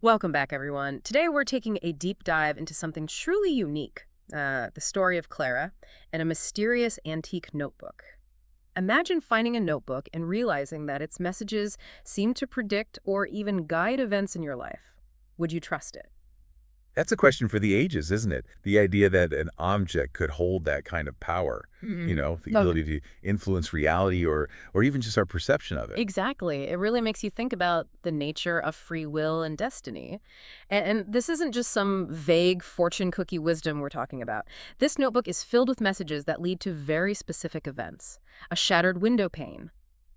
Welcome back, everyone. Today we're taking a deep dive into something truly unique, the story of Clara and a mysterious antique notebook. Imagine finding a notebook and realizing that its messages seem to predict or even guide events in your life. Would you trust it? That's a question for the ages, isn't it? The idea that an object could hold that kind of power, Mhm. the Okay. ability to influence reality or even just our perception of it. Exactly. It really makes you think about the nature of free will and destiny. And this isn't just some vague fortune cookie wisdom we're talking about. This notebook is filled with messages that lead to very specific events. A shattered window pane,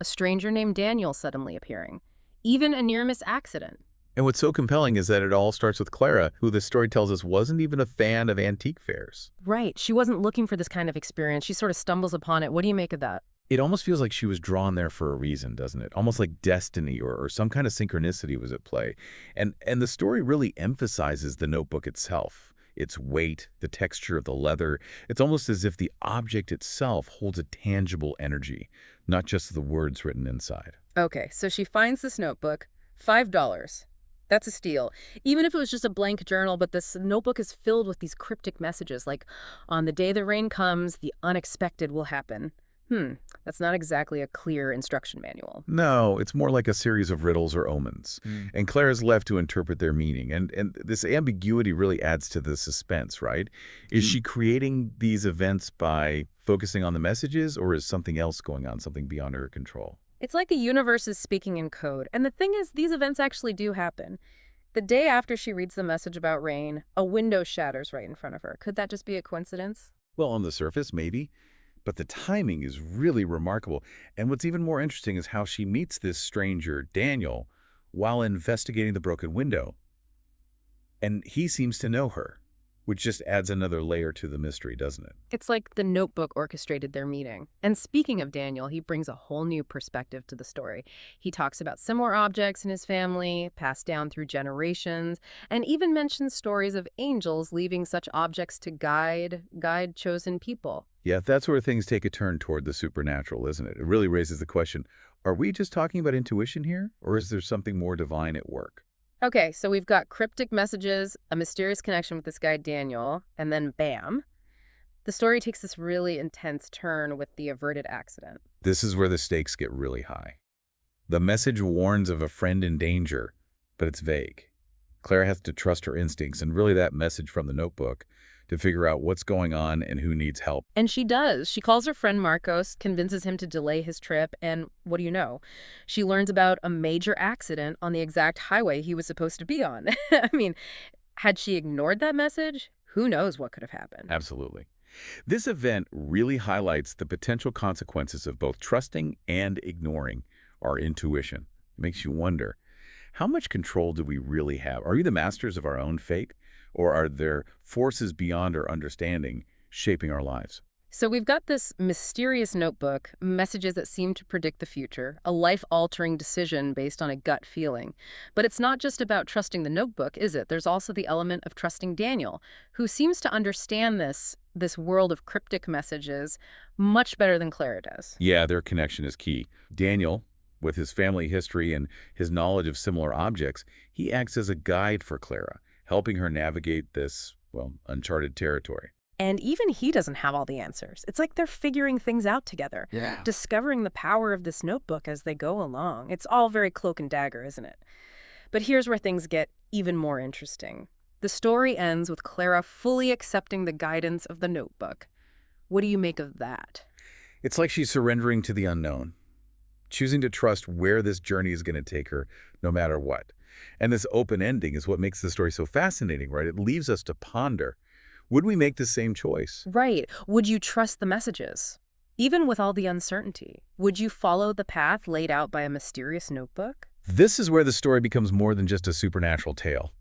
a stranger named Daniel suddenly appearing, even a near-miss accident. And what's so compelling is that it all starts with Clara, who the story tells us wasn't even a fan of antique fairs. Right. She wasn't looking for this kind of experience. She sort of stumbles upon it. What do you make of that? It almost feels like she was drawn there for a reason, doesn't it? Almost like destiny or some kind of synchronicity was at play. And the story really emphasizes the notebook itself, its weight, the texture of the leather. It's almost as if the object itself holds a tangible energy, not just the words written inside. Okay, so she finds this notebook, $5. That's a steal. Even if it was just a blank journal, but this notebook is filled with these cryptic messages like, on the day the rain comes, the unexpected will happen. That's not exactly a clear instruction manual. No, it's more like a series of riddles or omens. Mm. And Claire's left to interpret their meaning. And this ambiguity really adds to the suspense, right? Is she creating these events by focusing on the messages, or is something else going on, something beyond her control? It's like the universe is speaking in code. And the thing is, these events actually do happen. The day after she reads the message about rain, a window shatters right in front of her. Could that just be a coincidence? Well, on the surface, maybe. But the timing is really remarkable. And what's even more interesting is how she meets this stranger, Daniel, while investigating the broken window. And he seems to know her, which just adds another layer to the mystery, doesn't it? It's like the Notebook orchestrated their meeting. And speaking of Daniel, he brings a whole new perspective to the story. He talks about similar objects in his family, passed down through generations, and even mentions stories of angels leaving such objects to guide chosen people. Yeah, that's where things take a turn toward the supernatural, isn't it? It really raises the question, are we just talking about intuition here, or is there something more divine at work? Okay, so we've got cryptic messages, a mysterious connection with this guy Daniel, and then bam, the story takes this really intense turn with the averted accident. This is where the stakes get really high. The message warns of a friend in danger, but it's vague. Clara has to trust her instincts and really that message from the notebook to figure out what's going on and who needs help. And she does. She calls her friend Marcos, convinces him to delay his trip, and what do you know? She learns about a major accident on the exact highway he was supposed to be on. I mean, had she ignored that message, who knows what could have happened? Absolutely. This event really highlights the potential consequences of both trusting and ignoring our intuition. It makes you wonder, how much control do we really have? Are we the masters of our own fate, or are there forces beyond our understanding shaping our lives? So we've got this mysterious notebook, messages that seem to predict the future, a life-altering decision based on a gut feeling. But it's not just about trusting the notebook, is it? There's also the element of trusting Daniel, who seems to understand this world of cryptic messages much better than Clara does. Yeah, their connection is key. Daniel, with his family history and his knowledge of similar objects, he acts as a guide for Clara, helping her navigate this, well, uncharted territory. And even he doesn't have all the answers. It's like they're figuring things out together, Yeah. discovering the power of this notebook as they go along. It's all very cloak and dagger, isn't it? But here's where things get even more interesting. The story ends with Clara fully accepting the guidance of the notebook. What do you make of that? It's like she's surrendering to the unknown, choosing to trust where this journey is going to take her, no matter what. And this open ending is what makes the story so fascinating, right? It leaves us to ponder. Would we make the same choice? Right. Would you trust the messages? Even with all the uncertainty, would you follow the path laid out by a mysterious notebook? This is where the story becomes more than just a supernatural tale.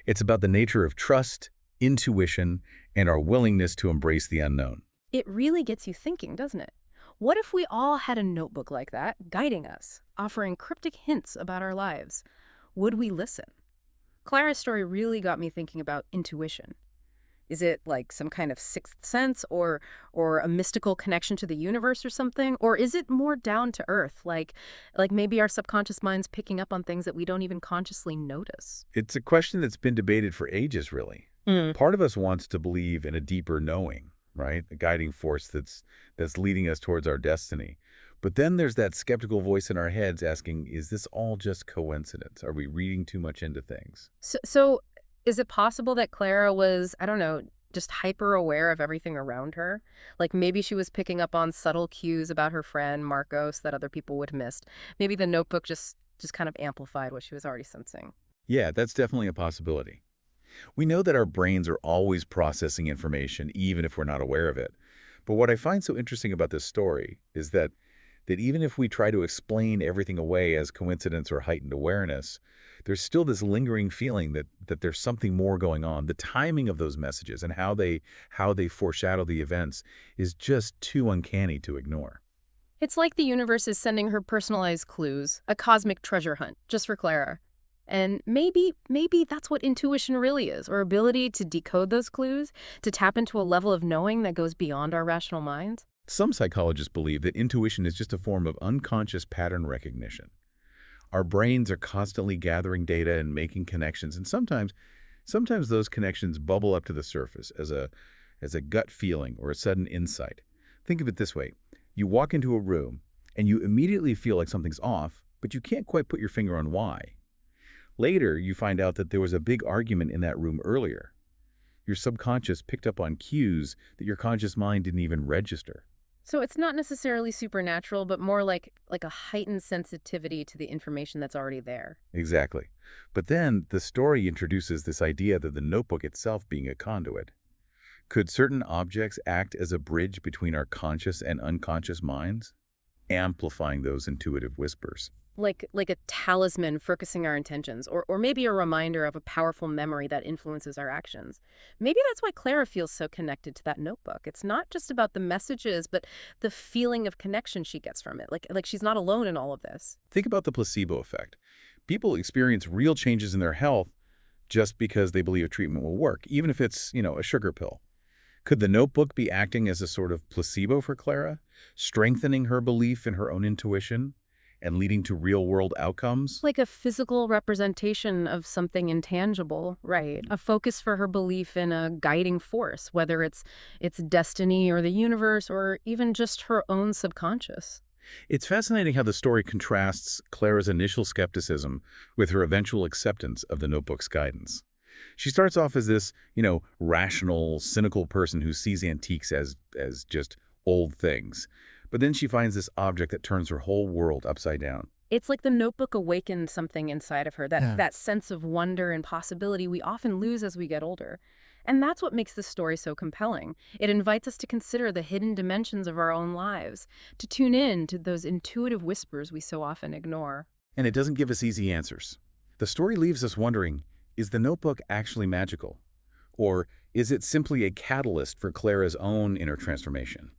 It's about the nature of trust, intuition, and our willingness to embrace the unknown. It really gets you thinking, doesn't it? What if we all had a notebook like that, guiding us, offering cryptic hints about our lives? Would we listen? Clara's story really got me thinking about intuition. Is it like some kind of sixth sense or a mystical connection to the universe or something? Or is it more down to earth, like maybe our subconscious mind's picking up on things that we don't even consciously notice? It's a question that's been debated for ages, really. Mm. Part of us wants to believe in a deeper knowing, right? A guiding force that's leading us towards our destiny. But then there's that skeptical voice in our heads asking, is this all just coincidence? Are we reading too much into things? So is it possible that Clara was, I don't know, just hyper aware of everything around her? Like maybe she was picking up on subtle cues about her friend Marcos that other people would have missed. Maybe the notebook just kind of amplified what she was already sensing. Yeah, that's definitely a possibility. We know that our brains are always processing information, even if we're not aware of it. But what I find so interesting about this story is that even if we try to explain everything away as coincidence or heightened awareness, there's still this lingering feeling that there's something more going on. The timing of those messages and how they foreshadow the events is just too uncanny to ignore. It's like the universe is sending her personalized clues, a cosmic treasure hunt, just for Clara. And maybe that's what intuition really is, or ability to decode those clues, to tap into a level of knowing that goes beyond our rational minds. Some psychologists believe that intuition is just a form of unconscious pattern recognition. Our brains are constantly gathering data and making connections, and sometimes those connections bubble up to the surface as a gut feeling or a sudden insight. Think of it this way. You walk into a room and you immediately feel like something's off, but you can't quite put your finger on why. Later, you find out that there was a big argument in that room earlier. Your subconscious picked up on cues that your conscious mind didn't even register. So it's not necessarily supernatural, but more like a heightened sensitivity to the information that's already there. Exactly. But then the story introduces this idea that the notebook itself being a conduit. Could certain objects act as a bridge between our conscious and unconscious minds, amplifying those intuitive whispers? Like a talisman focusing our intentions, or maybe a reminder of a powerful memory that influences our actions. Maybe that's why Clara feels so connected to that notebook. It's not just about the messages, but the feeling of connection she gets from it. Like she's not alone in all of this. Think about the placebo effect. People experience real changes in their health just because they believe a treatment will work, even if it's a sugar pill. Could the notebook be acting as a sort of placebo for Clara, strengthening her belief in her own intuition and leading to real-world outcomes? Like a physical representation of something intangible, right? A focus for her belief in a guiding force, whether it's destiny or the universe or even just her own subconscious. It's fascinating how the story contrasts Clara's initial skepticism with her eventual acceptance of the notebook's guidance. She starts off as this rational, cynical person who sees antiques as just old things. But then she finds this object that turns her whole world upside down. It's like the notebook awakened something inside of her, that, Yeah. that sense of wonder and possibility we often lose as we get older. And that's what makes this story so compelling. It invites us to consider the hidden dimensions of our own lives, to tune in to those intuitive whispers we so often ignore. And it doesn't give us easy answers. The story leaves us wondering, is the notebook actually magical? Or is it simply a catalyst for Clara's own inner transformation?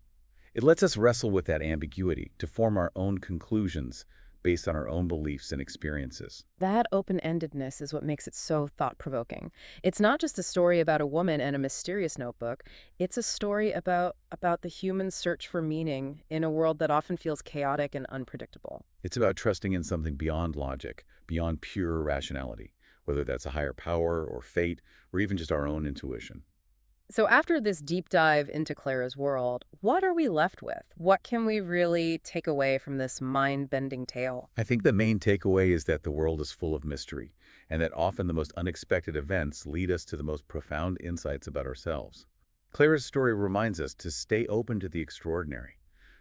It lets us wrestle with that ambiguity to form our own conclusions based on our own beliefs and experiences. That open-endedness is what makes it so thought-provoking. It's not just a story about a woman and a mysterious notebook. It's a story about the human search for meaning in a world that often feels chaotic and unpredictable. It's about trusting in something beyond logic, beyond pure rationality, whether that's a higher power or fate, or even just our own intuition. So after this deep dive into Clara's world, what are we left with? What can we really take away from this mind-bending tale? I think the main takeaway is that the world is full of mystery, and that often the most unexpected events lead us to the most profound insights about ourselves. Clara's story reminds us to stay open to the extraordinary,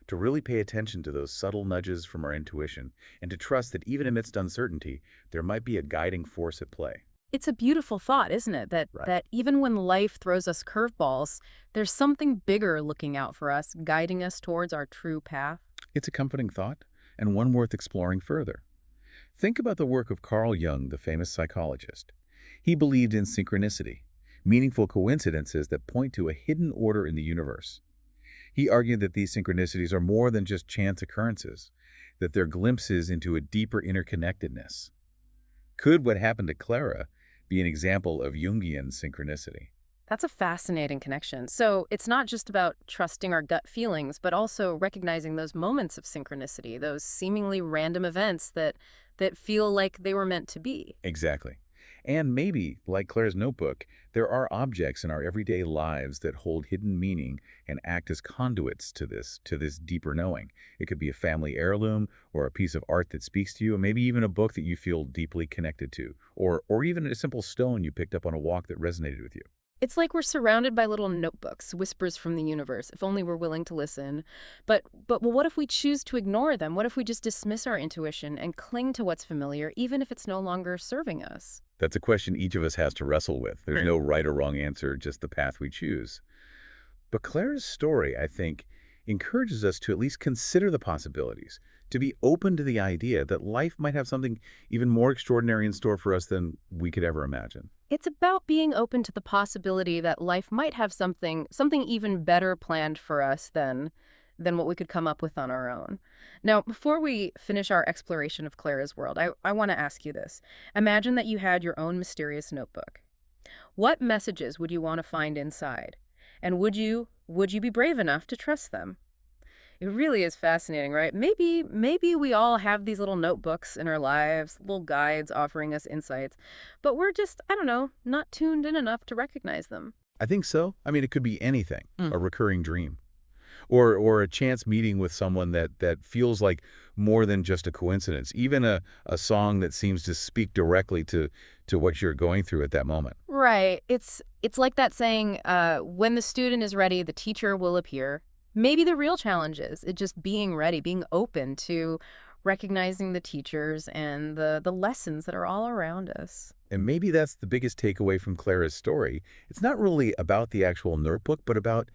to really pay attention to those subtle nudges from our intuition, and to trust that even amidst uncertainty, there might be a guiding force at play. It's a beautiful thought, isn't it? That Right. that even when life throws us curveballs, there's something bigger looking out for us, guiding us towards our true path. It's a comforting thought, and one worth exploring further. Think about the work of Carl Jung, the famous psychologist. He believed in synchronicity, meaningful coincidences that point to a hidden order in the universe. He argued that these synchronicities are more than just chance occurrences, that they're glimpses into a deeper interconnectedness. Could what happened to Clara be an example of Jungian synchronicity? That's a fascinating connection. So it's not just about trusting our gut feelings, but also recognizing those moments of synchronicity, those seemingly random events that feel like they were meant to be. Exactly. And maybe, like Claire's notebook, there are objects in our everyday lives that hold hidden meaning and act as conduits to this deeper knowing. It could be a family heirloom or a piece of art that speaks to you, or maybe even a book that you feel deeply connected to, or even a simple stone you picked up on a walk that resonated with you. It's like we're surrounded by little notebooks, whispers from the universe, if only we're willing to listen. But what if we choose to ignore them? What if we just dismiss our intuition and cling to what's familiar, even if it's no longer serving us? That's a question each of us has to wrestle with. There's no right or wrong answer, just the path we choose. But Claire's story, I think, encourages us to at least consider the possibilities, to be open to the idea that life might have something even more extraordinary in store for us than we could ever imagine. It's about being open to the possibility that life might have something even better planned for us than what we could come up with on our own. Now, before we finish our exploration of Clara's world, I want to ask you this. Imagine that you had your own mysterious notebook. What messages would you want to find inside? And would you be brave enough to trust them? It really is fascinating, right? Maybe we all have these little notebooks in our lives, little guides offering us insights, but we're just, I don't know, not tuned in enough to recognize them. I think so. I mean, it could be anything, Mm. a recurring dream, or a chance meeting with someone that feels like more than just a coincidence, even a song that seems to speak directly to what you're going through at that moment. Right. It's like that saying, when the student is ready, the teacher will appear. Maybe the real challenge is it just being ready, being open to recognizing the teachers and the lessons that are all around us. And maybe that's the biggest takeaway from Clara's story. It's not really about the actual notebook, but about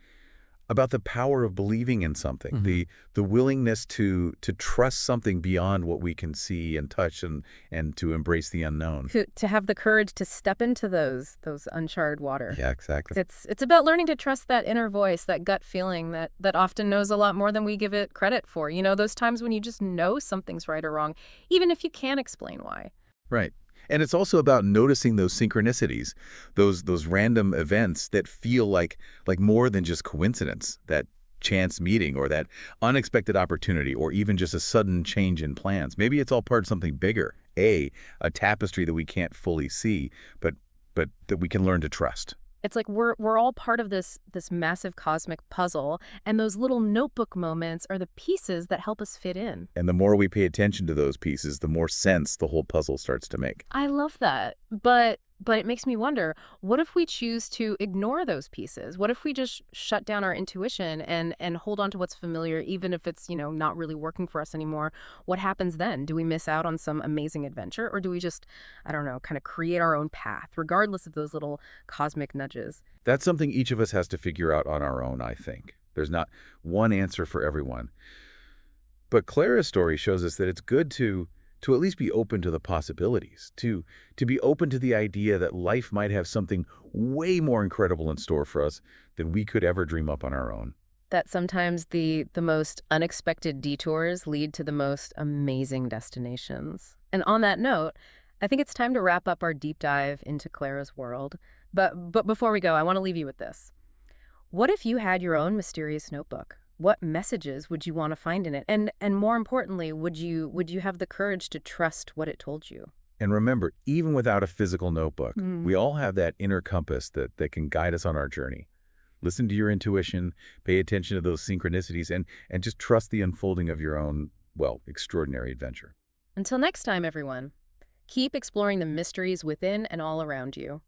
the power of believing in something, the willingness to trust something beyond what we can see and touch, and to embrace the unknown. To have the courage to step into those uncharted water. Yeah, exactly. It's about learning to trust that inner voice, that gut feeling that often knows a lot more than we give it credit for. You know, those times when you just know something's right or wrong, even if you can't explain why. Right. And it's also about noticing those synchronicities, those random events that feel like more than just coincidence, that chance meeting or that unexpected opportunity or even just a sudden change in plans. Maybe it's all part of something bigger, a tapestry that we can't fully see, but that we can learn to trust. It's like we're all part of this massive cosmic puzzle, and those little notebook moments are the pieces that help us fit in. And the more we pay attention to those pieces, the more sense the whole puzzle starts to make. I love that. But it makes me wonder, what if we choose to ignore those pieces? What if we just shut down our intuition and hold on to what's familiar, even if it's, not really working for us anymore? What happens then? Do we miss out on some amazing adventure, or do we just, I don't know, kind of create our own path, regardless of those little cosmic nudges? That's something each of us has to figure out on our own, I think. There's not one answer for everyone. But Clara's story shows us that it's good to at least be open to the possibilities, to be open to the idea that life might have something way more incredible in store for us than we could ever dream up on our own. That sometimes the most unexpected detours lead to the most amazing destinations. And on that note, I think it's time to wrap up our deep dive into Clara's world. But before we go, I want to leave you with this. What if you had your own mysterious notebook? What messages would you want to find in it? And more importantly, would you have the courage to trust what it told you? And remember, even without a physical notebook, Mm. we all have that inner compass that can guide us on our journey. Listen to your intuition, pay attention to those synchronicities, and just trust the unfolding of your own, well, extraordinary adventure. Until next time, everyone, keep exploring the mysteries within and all around you.